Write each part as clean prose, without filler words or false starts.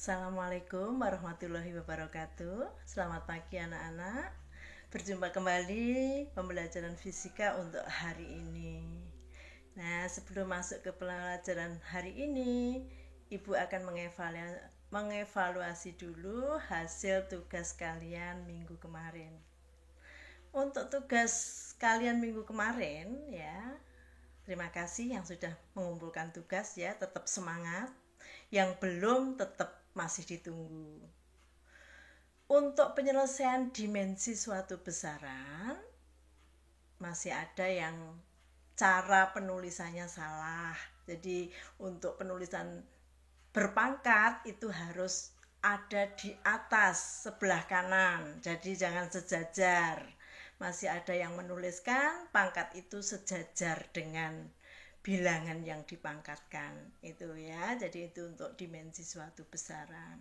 Assalamualaikum warahmatullahi wabarakatuh. Selamat pagi anak-anak. Berjumpa kembali pembelajaran fisika untuk hari ini. Nah, sebelum masuk ke pelajaran hari ini, Ibu akan mengevaluasi dulu hasil tugas kalian minggu kemarin. Untuk tugas kalian minggu kemarin ya, terima kasih yang sudah mengumpulkan tugas ya, tetap semangat. Yang belum tetap masih ditunggu. Untuk penyelesaian dimensi suatu besaran, masih ada yang cara penulisannya salah. Jadi untuk penulisan berpangkat itu harus ada di atas sebelah kanan. Jadi jangan sejajar. Masih ada yang menuliskan pangkat itu sejajar dengan bilangan yang dipangkatkan itu ya. Jadi itu untuk dimensi suatu besaran.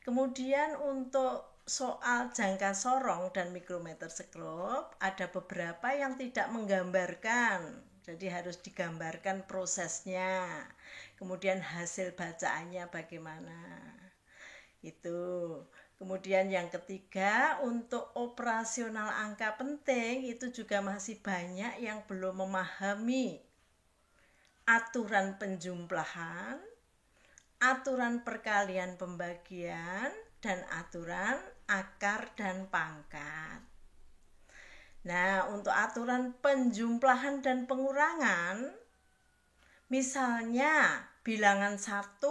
Kemudian untuk soal jangka sorong dan mikrometer sekrup ada beberapa yang tidak menggambarkan. Jadi harus digambarkan prosesnya. Kemudian hasil bacaannya bagaimana. Itu. Kemudian yang ketiga, untuk operasional angka penting itu juga masih banyak yang belum memahami aturan penjumlahan, aturan perkalian pembagian, dan aturan akar dan pangkat. Nah, untuk aturan penjumlahan dan pengurangan, misalnya bilangan 1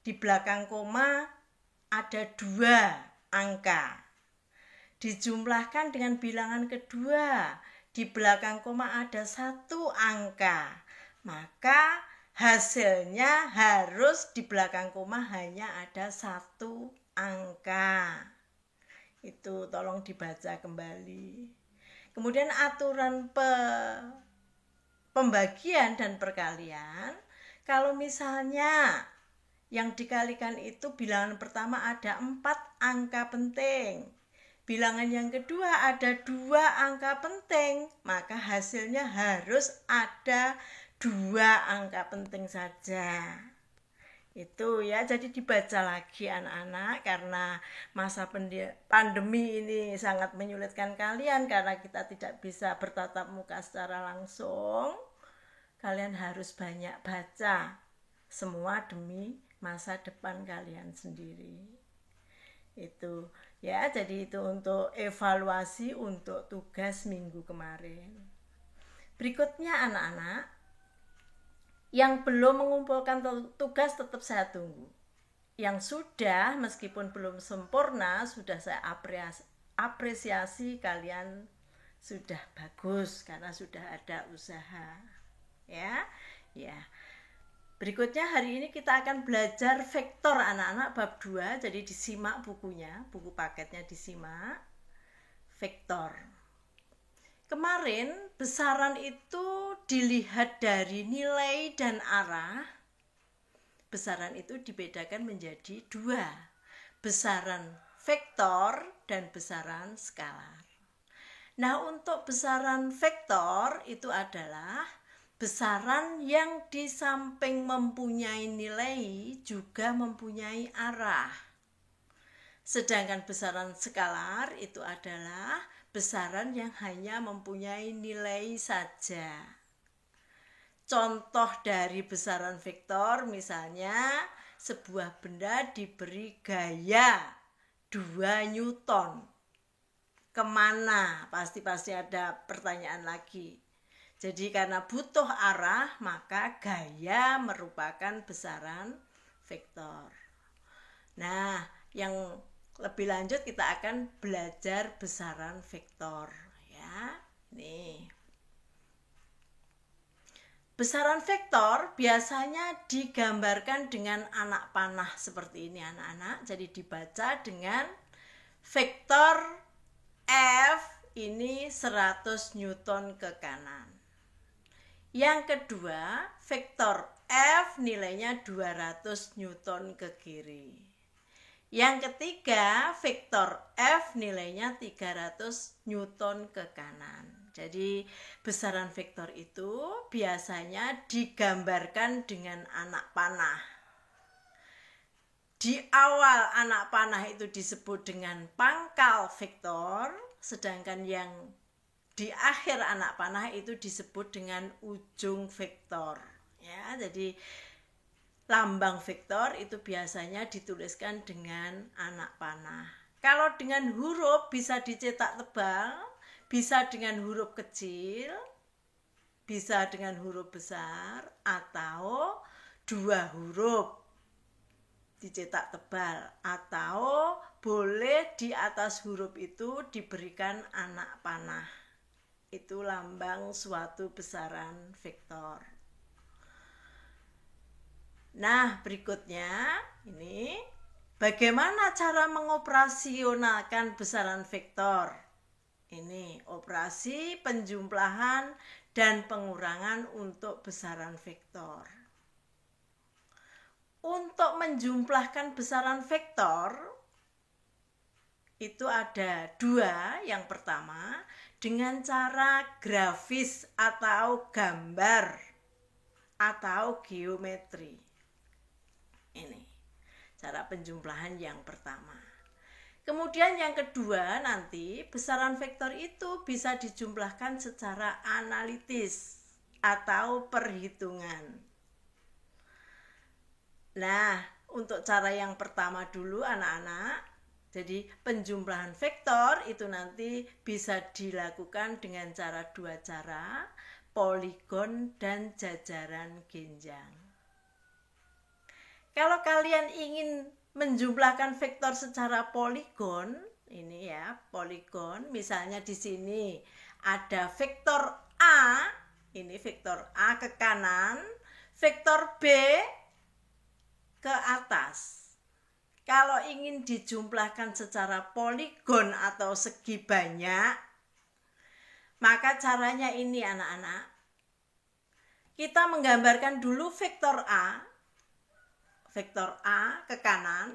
di belakang koma ada 2 angka. Dijumlahkan dengan bilangan kedua, di belakang koma ada 1 angka. Maka hasilnya harus di belakang koma hanya ada 1 angka. Itu tolong dibaca kembali. Kemudian aturan pembagian dan perkalian, kalau misalnya yang dikalikan itu bilangan pertama ada 4 angka penting, bilangan yang kedua ada 2 angka penting, maka hasilnya harus ada 2 angka penting saja. Itu ya, jadi dibaca lagi anak-anak, karena masa pandemi ini sangat menyulitkan kalian karena kita tidak bisa bertatap muka secara langsung. Kalian harus banyak baca, semua demi masa depan kalian sendiri. Itu ya, jadi itu untuk evaluasi untuk tugas minggu kemarin. Berikutnya anak-anak, yang belum mengumpulkan tugas tetap saya tunggu. Yang sudah, meskipun belum sempurna, sudah saya apresiasi kalian sudah bagus karena sudah ada usaha. Ya. Berikutnya hari ini kita akan belajar vektor anak-anak bab 2. Jadi disimak bukunya, buku paketnya disimak. Vektor. Kemarin besaran itu dilihat dari nilai dan arah. Besaran itu dibedakan menjadi 2. Besaran vektor dan besaran skalar. Nah, untuk besaran vektor itu adalah besaran yang di samping mempunyai nilai juga mempunyai arah. Sedangkan besaran skalar itu adalah besaran yang hanya mempunyai nilai saja. Contoh dari besaran vektor misalnya sebuah benda diberi gaya 2 Newton. Kemana? Pasti ada pertanyaan lagi. Jadi karena butuh arah, maka gaya merupakan besaran vektor. Nah, yang lebih lanjut kita akan belajar besaran vektor ya. Nih. Besaran vektor biasanya digambarkan dengan anak panah seperti ini anak-anak. Jadi dibaca dengan vektor F ini 100 Newton ke kanan. Yang kedua, vektor F nilainya 200 Newton ke kiri. Yang ketiga, vektor F nilainya 300 Newton ke kanan. Jadi besaran vektor itu biasanya digambarkan dengan anak panah. di awal anak panah itu disebut dengan pangkal vektor, sedangkan yang di akhir anak panah itu disebut dengan ujung vektor. Ya, jadi lambang vektor itu biasanya dituliskan dengan anak panah. Kalau dengan huruf bisa dicetak tebal, bisa dengan huruf kecil, bisa dengan huruf besar, atau dua huruf dicetak tebal, atau boleh di atas huruf itu diberikan anak panah. Itu lambang suatu besaran vektor. Nah, berikutnya ini bagaimana cara mengoperasionalkan besaran vektor? Ini operasi penjumlahan dan pengurangan untuk besaran vektor. Untuk menjumlahkan besaran vektor itu ada dua. Yang pertama dengan cara grafis atau gambar atau geometri. Ini cara penjumlahan yang pertama. Kemudian yang kedua, nanti besaran vektor itu bisa dijumlahkan secara analitis atau perhitungan. Nah, untuk cara yang pertama dulu anak-anak, jadi penjumlahan vektor itu nanti bisa dilakukan dengan dua cara, poligon dan jajaran genjang. Kalau kalian ingin menjumlahkan vektor secara poligon, ini ya, poligon, misalnya di sini ada vektor A, ini vektor A ke kanan, vektor B ke atas. Kalau ingin dijumlahkan secara poligon atau segi banyak, maka caranya ini anak-anak. Kita menggambarkan dulu vektor A ke kanan,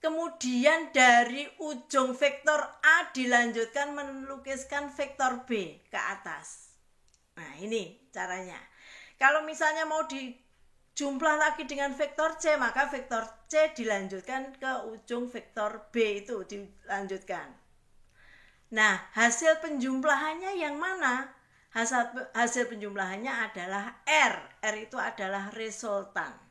kemudian dari ujung vektor A dilanjutkan melukiskan vektor B ke atas. Nah, ini caranya. Kalau misalnya mau dijumlah lagi dengan vektor C, maka vektor C dilanjutkan ke ujung vektor B itu dilanjutkan. Nah, hasil penjumlahannya yang mana? Hasil penjumlahannya adalah R. R itu adalah resultan.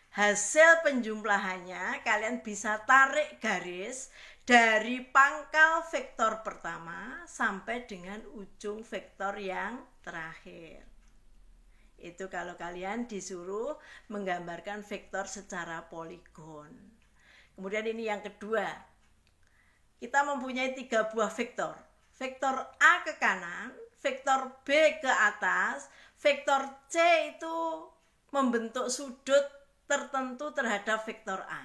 Hasil penjumlahannya kalian bisa tarik garis dari pangkal vektor pertama sampai dengan ujung vektor yang terakhir. Itu kalau kalian disuruh menggambarkan vektor secara poligon. Kemudian ini yang kedua. Kita mempunyai 3 buah vektor. Vektor A ke kanan, vektor B ke atas, vektor C itu membentuk sudut tertentu terhadap vektor A.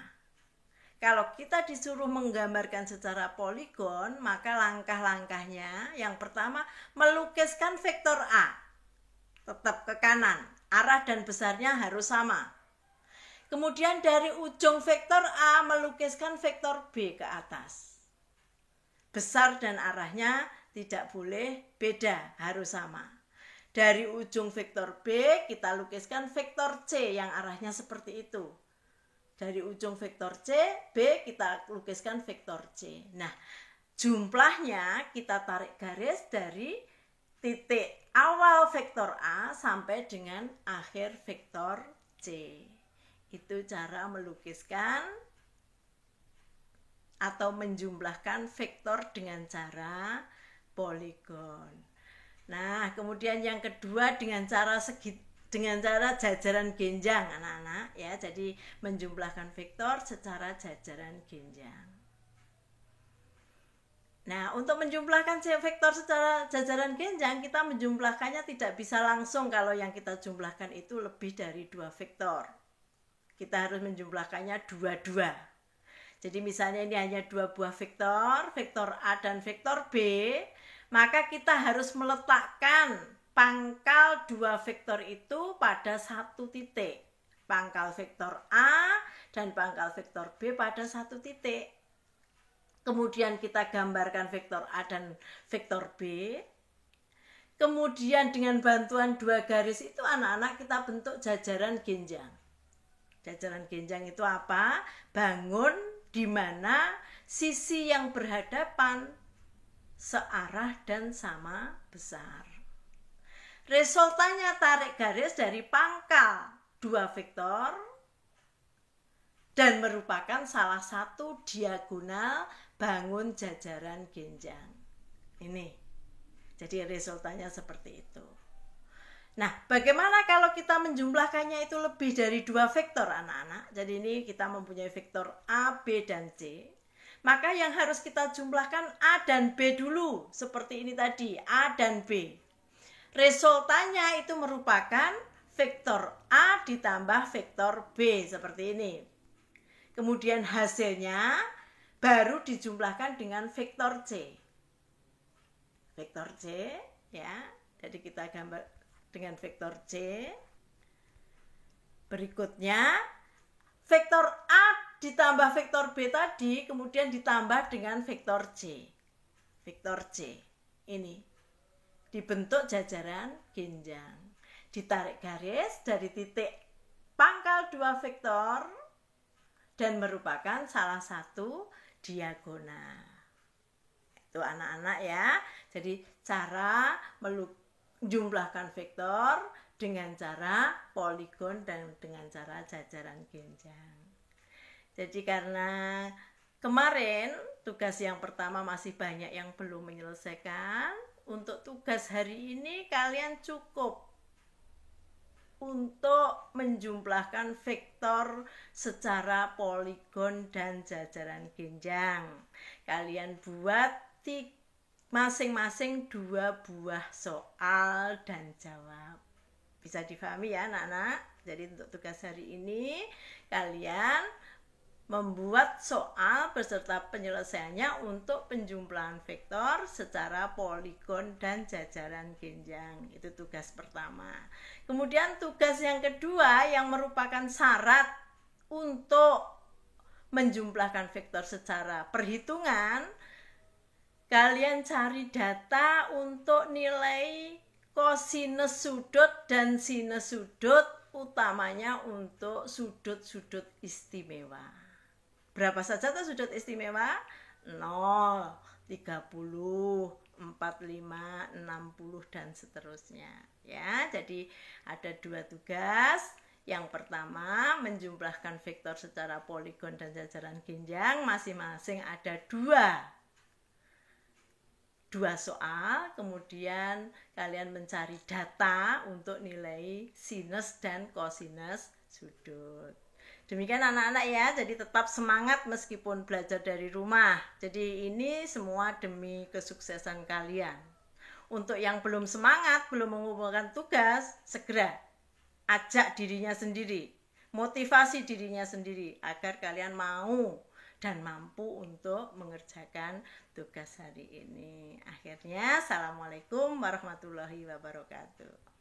Kalau kita disuruh menggambarkan secara poligon, maka langkah-langkahnya yang pertama melukiskan vektor A. Tetap ke kanan, arah dan besarnya harus sama. Kemudian dari ujung vektor A melukiskan vektor B ke atas. Besar dan arahnya tidak boleh beda, harus sama. Dari ujung vektor B kita lukiskan vektor C yang arahnya seperti itu. Dari ujung vektor C, B kita lukiskan vektor C. Nah, jumlahnya kita tarik garis dari titik awal vektor A sampai dengan akhir vektor C. Itu cara melukiskan atau menjumlahkan vektor dengan cara poligon. Nah, kemudian yang kedua dengan cara jajaran genjang anak-anak ya. Jadi menjumlahkan vektor secara jajaran genjang. Nah, untuk menjumlahkan vektor secara jajaran genjang, kita menjumlahkannya tidak bisa langsung kalau yang kita jumlahkan itu lebih dari 2 vektor. Kita harus menjumlahkannya 2-2. Jadi misalnya ini hanya 2 buah vektor, vektor A dan vektor B, maka kita harus meletakkan pangkal 2 vektor itu pada satu titik. Pangkal vektor A dan pangkal vektor B pada satu titik. Kemudian kita gambarkan vektor A dan vektor B. Kemudian dengan bantuan 2 garis itu anak-anak kita bentuk jajaran genjang. Jajaran genjang itu apa? Bangun di mana sisi yang berhadapan searah dan sama besar. Resultanya tarik garis dari pangkal 2 vektor dan merupakan salah satu diagonal bangun jajaran genjang. Ini. Jadi resultanya seperti itu. Nah, bagaimana kalau kita menjumlahkannya itu lebih dari 2 vektor, anak-anak? Jadi ini kita mempunyai vektor A, B, dan C. Maka yang harus kita jumlahkan A dan B dulu. Seperti ini tadi, A dan B. Resultanya itu merupakan vektor A ditambah vektor B, seperti ini. Kemudian hasilnya baru dijumlahkan dengan vektor C. Vektor C, ya. Jadi kita gambar dengan vektor C. Berikutnya, vektor A ditambah vektor B tadi, kemudian ditambah dengan vektor C. Vektor C, ini. Dibentuk jajaran genjang. Ditarik garis dari titik pangkal 2 vektor dan merupakan salah satu diagonal. Itu anak-anak ya. Jadi cara menjumlahkan vektor dengan cara poligon dan dengan cara jajaran genjang. Jadi karena kemarin tugas yang pertama masih banyak yang belum menyelesaikan, untuk tugas hari ini kalian cukup untuk menjumlahkan vektor secara poligon dan jajaran genjang. Kalian buat masing-masing 2 buah soal dan jawab. Bisa difahami ya anak-anak? Jadi untuk tugas hari ini kalian membuat soal beserta penyelesaiannya untuk penjumlahan vektor secara poligon dan jajaran genjang. Itu tugas pertama. Kemudian tugas yang kedua yang merupakan syarat untuk menjumlahkan vektor secara perhitungan, kalian cari data untuk nilai kosinus sudut dan sinus sudut, utamanya untuk sudut-sudut istimewa. Berapa saja tuh sudut istimewa? 0, 30, 45, 60, dan seterusnya. Ya, jadi ada 2 tugas. Yang pertama, menjumlahkan vektor secara poligon dan jajaran genjang. Masing-masing ada 2 soal. Kemudian kalian mencari data untuk nilai sinus dan kosinus sudut. Demikian anak-anak ya, jadi tetap semangat meskipun belajar dari rumah. Jadi ini semua demi kesuksesan kalian. Untuk yang belum semangat, belum mengumpulkan tugas, segera ajak dirinya sendiri, motivasi dirinya sendiri agar kalian mau dan mampu untuk mengerjakan tugas hari ini. Akhirnya, assalamualaikum warahmatullahi wabarakatuh.